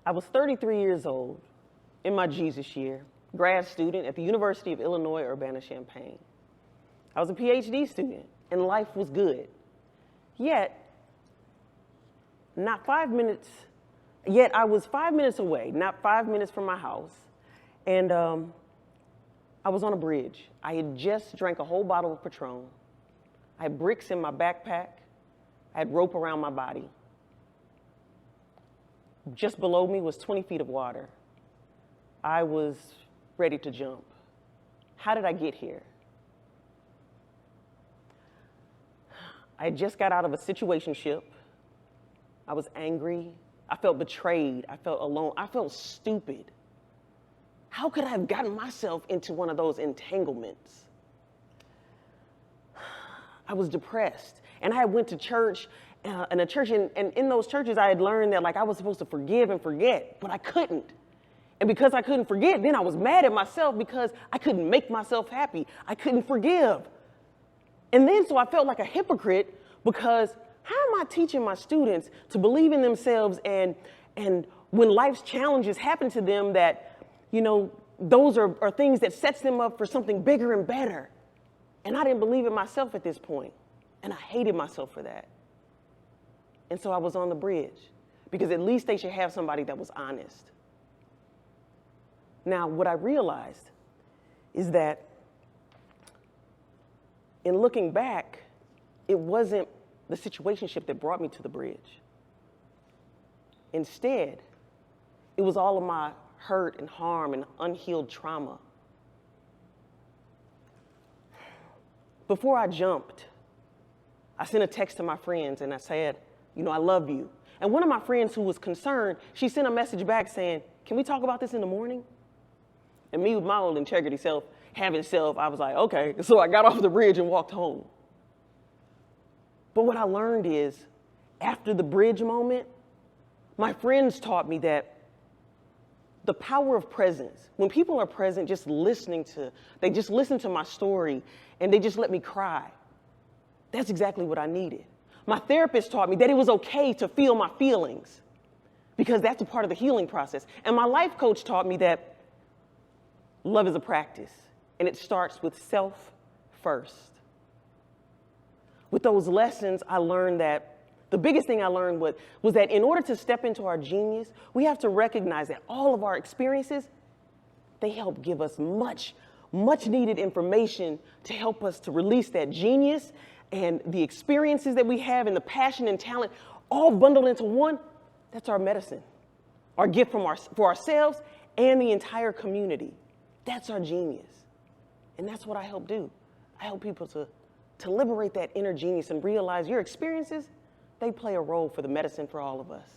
I was 33 years old in my Jesus year, grad student at the University of Illinois, Urbana-Champaign. I was a PhD student, and life was good. Yet I was 5 minutes away, not 5 minutes from my house, and I was on a bridge. I had just drank a whole bottle of Patron. I had bricks in my backpack. I had rope around my body. Just below me was 20 feet of water. I was ready to jump. How did I get here? I had just got out of a situationship. I was angry. I felt betrayed. I felt alone. I felt stupid. How could I have gotten myself into one of those entanglements? I was depressed. And I went to church, and in those churches I had learned that I was supposed to forgive and forget, but I couldn't. And because I couldn't forget, then I was mad at myself because I couldn't make myself happy. I couldn't forgive. And then so I felt like a hypocrite because how am I teaching my students to believe in themselves and when life's challenges happen to them that, those are things that sets them up for something bigger and better. And I didn't believe in myself at this point. And I hated myself for that. And so I was on the bridge because at least they should have somebody that was honest. Now, what I realized is that in looking back, it wasn't the situationship that brought me to the bridge. Instead, it was all of my hurt and harm and unhealed trauma. Before I jumped, I sent a text to my friends and I said, I love you. And one of my friends who was concerned, she sent a message back saying, can we talk about this in the morning? And me with my own integrity having self, I was like, okay. So I got off the bridge and walked home. But what I learned is, after the bridge moment, my friends taught me that the power of presence, when people are present, they just listen to my story and they just let me cry. That's exactly what I needed. My therapist taught me that it was okay to feel my feelings because that's a part of the healing process. And my life coach taught me that love is a practice and it starts with self first. With those lessons, I learned that the biggest thing I learned was that in order to step into our genius, we have to recognize that all of our experiences, they help give us much needed information to help us to release that genius and the experiences that we have and the passion and talent all bundled into one. That's our medicine, our gift for ourselves and the entire community. That's our genius. And that's what I help do. I help people to liberate that inner genius and realize your experiences, they play a role for the medicine for all of us.